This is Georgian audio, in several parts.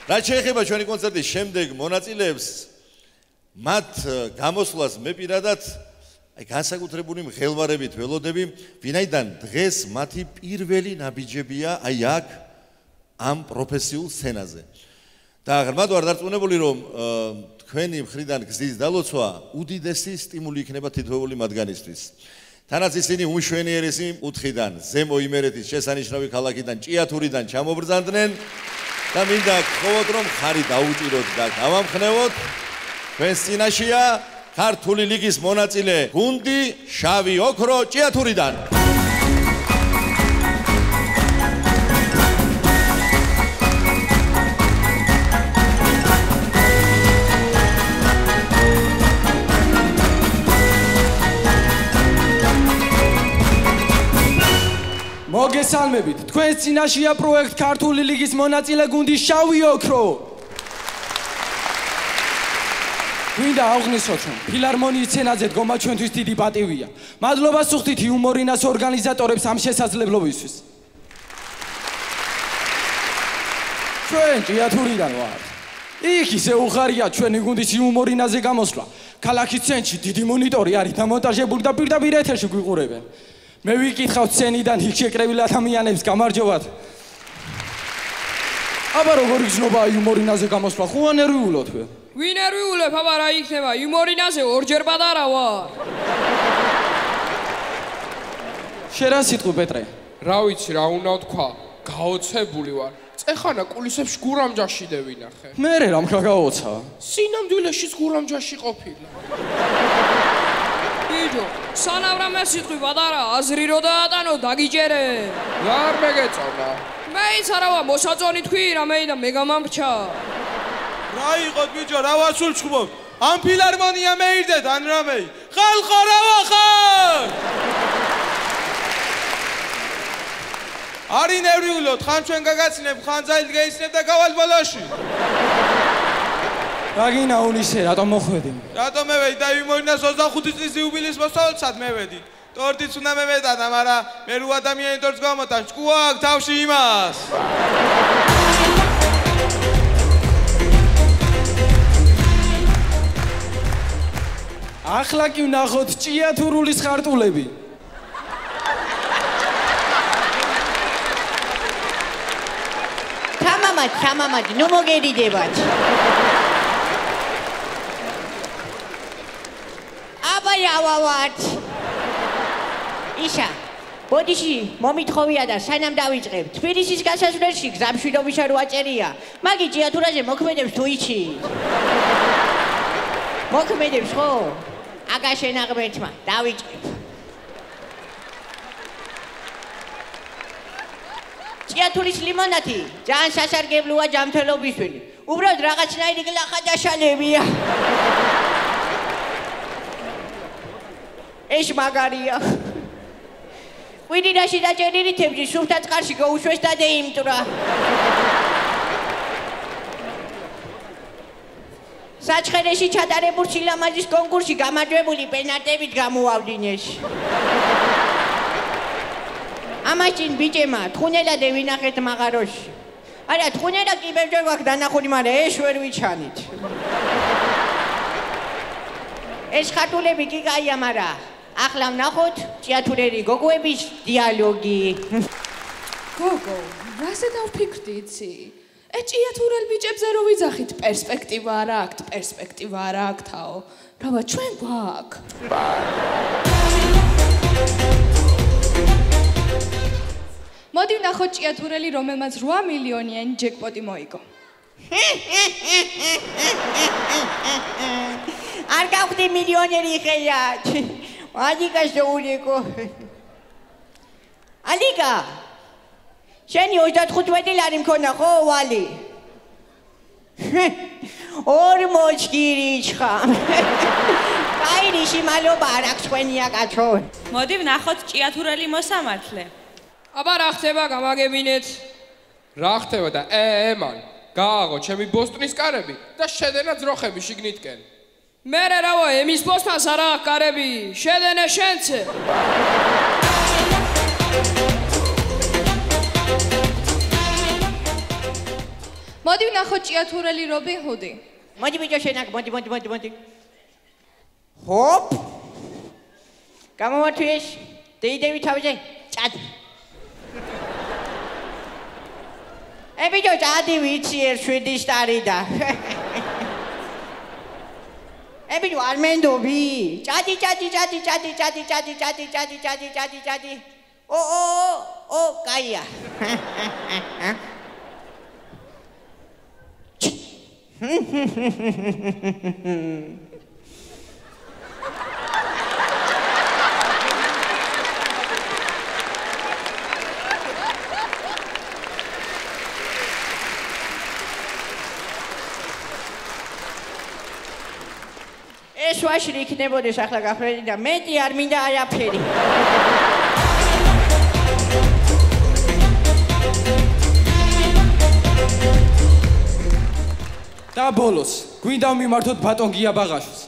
რაც შეეხება ჩვენი კონცერტის შემდეგ მონაწილეებს, მათ გამოსვლას მე პირადად განსაკუთრებული მღელვარებით ველოდები, ვინაიდან დღეს მათი პირველი ნაბიჯებია აი აქ ამ პროფესიულ სცენაზე. და ღრმად ვარ დარწმუნებული, რომ თქვენი მხრიდან გზის დალოცვა უდიდესი სტიმული იქნება თითოეული მათგანისთვის. თანაც ისინი უმშვენიერესი კუთხიდან, ზემო იმერეთის შესანიშნავი ქალაქიდან, ჭიათურიდან ჩამობრძანდნენ და მინდა გთხოვოთ, რომ ხარი დაუჭიროთ და გავამხნევოთ. თქვენს წინაშეა ქართული ლიგის მონაწილე გუნდი შავი ოქრო ჭიათურიდან. მოგესალმებით, თქვენს წინაშეა პროექტ ქართული ლიგის მონაწილე გუნდი შავი ოქრო. გვინდა აღვნიშნოთ, რომ ფილარმონიის სცენაზე დგომა ჩვენთვის დიდი პატივია. მადლობა სუხთით იუმორინას ორგანიზატორებს ამ შესაძლებლობისთვის. ჩვენ ჭიათურიდან ვართ. იქ ისე უხარია ჩვენი გუნდის იუმორინაზე გამოსვლა. ქალაქის ცენტრში დიდი მონიტორი არის დამონტაჟებული და პირდაპირ ეთერში გვიყურებენ. მე ვიკითხავ სცენიდან იქ შეკრებილ ადამიანებს გამარჯობათ. აბა როგორ გრძნობა იუმორინაზე გამოსვლა? ხო ანერვიულოთ ვე? ვინ ერვიულებ, აბა რა იქნება? იუმორინაზე ორჯერ პატარა ვარ. შენ რა სიტყვი პეტრე? რა ვიცი რა უნდა თქვა, გაოცებული ვარ. წეხანა კულისებში გურამჯაში დევინახე. მე რა მქაგაოცა? სინამდვილეშიც გურამჯაში ყოფილა. ბიჭო, სანამ რამე სიტყვი პატარა, აზრი რო დაატანო, დაგიჭერე. რა არ მეგეწონა? მეც არავა მოსაწონი თქვი რამე და მე გამამრჩა. რა იყოთ ბიჭო, რა ვასულჩხუბობ? ამ ფილარმონია მეირდეთ ან რამე? ხალხო რა ვახარ? არი ნერვიულოთ, ხან ჩვენ გაგაცნებ, ხან ძალით გაიცნებ და გავალ ბოლოში. რაგინა უნისე, რატომ მოხვედი? რატომ მევედი და იუმორინას 25 წლის იუბილეის მოსწავლად მევედი. ტორტიც უნდა მევედანა, მაგრამ მე რო ადამიანი ტორტს გამოტან, ჭკუა აქვს თავში იმას. ახლა კი ვნახოთ ჭიათურულის ხარტულები. თამამად, ნუ მოგერიდებათ. აბა რავავართ. ისა, ბოდიში მომითხოვია და სანამ დავიწყებ, თბილისის გასასვლელში გზამშვიდობისა რო აწერია. მაგი ჭიათურაზე მოქმედებს თუ იცით? მოქმედებს ხო? აგა შენ აღბერთმა, დავიწყებ. ჭიათურის ლიმონადი ძალიან სასარგებლოა ჯანმრთელობისთვის. უბრალოდ რაღაცნაირი გლახა დაშალებია. ეს მაგარია. ყვირილაში დაჭერილი თევზი სუფთა წყალში გაუშვეს და დაიმტვრა. საჩხერეში ჩატარებულ სილამაზის კონკურსში გამარჯვებული პენალტებით გამოავდინეს. ამაშინ ბიჭემა თხუნელად ევინახეთ მაღაროში. არა, თხუნელა კი ბევრჯერ გვაქვს დანახული, მაგრამ ეს ვერ ვიჩანით. ეს ხარტულები კი კაია, მაგრამ ახლა ვნახოთ ჭიათურელი გოგოების დიალოგი. გოგო, რაზე დავფიქრდი იცი? ჭიათურელ ბიჭებზე რო ვიძახით, პერსპექტივა არ აქვთ, პერსპექტივა არ აქვთაო. რავა, ჩვენ გვაქვს. მოდი ვნახოთ ჭიათურელი, რომელმაც 8 მილიონიანი ჯეკპოტი მოიგო. არ გავხდი მილიონერი ხეიათ. ალიკა შეულიკო. ალიკა. შენი 35 ლარი მქონა ხო, ვალი? ორ მოჭირიჩხა. კაირიში მალობა არ აქვს ხვენია კაცო. მოდი ვნახოთ ჭიათურელი მოსამართლე. აბა რა ხდება, გამაგებინეთ. რა ხდება და მან გააღო ჩემი ბოსტნის კარები და შედენა ძროხები შიგნიტკენ. მერე რავა, ემის ბოსტნას არ აქვს კარები, შედენე შენცე. მოდი ვნახოთ ჭიათურელი რობინ ჰუდი. მოდი ბიჭო შენ აქ, მოდი. ჰოპ. გამომართვიეს. დეიდები თავზე. წადი. ბიჭო, წადი ვიცი ერთ 7 სტარი და. ბიჭო, არ მენდობი. წადი. ო, კაია. ეს ვაშლი იქნებოდეს ახლა გაფრენი და მეტი არ მინდა არაფერი. და ბოლოს, გვინდა მიმართოთ ბატონ გია ბაღაშვილს.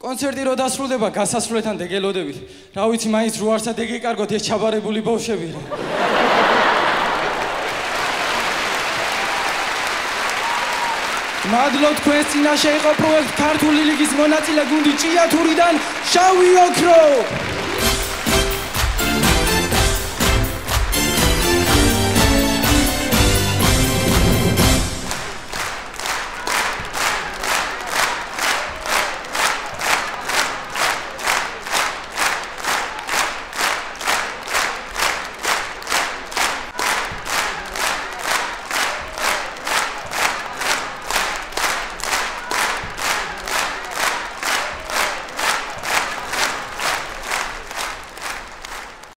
კონცერტი რო დასრულდება, გასასვლელთან დეგელოდებით. რა ვიცი, მაინც რო არცა დეგეკარგოთ ეს ჩაბარებული ბავშვები. მადლობ თქვენს წინაშე იყო პროექტ ქართული ლიგის მონაწილე გუნდი ჭიათურიდან შავი ოქრო.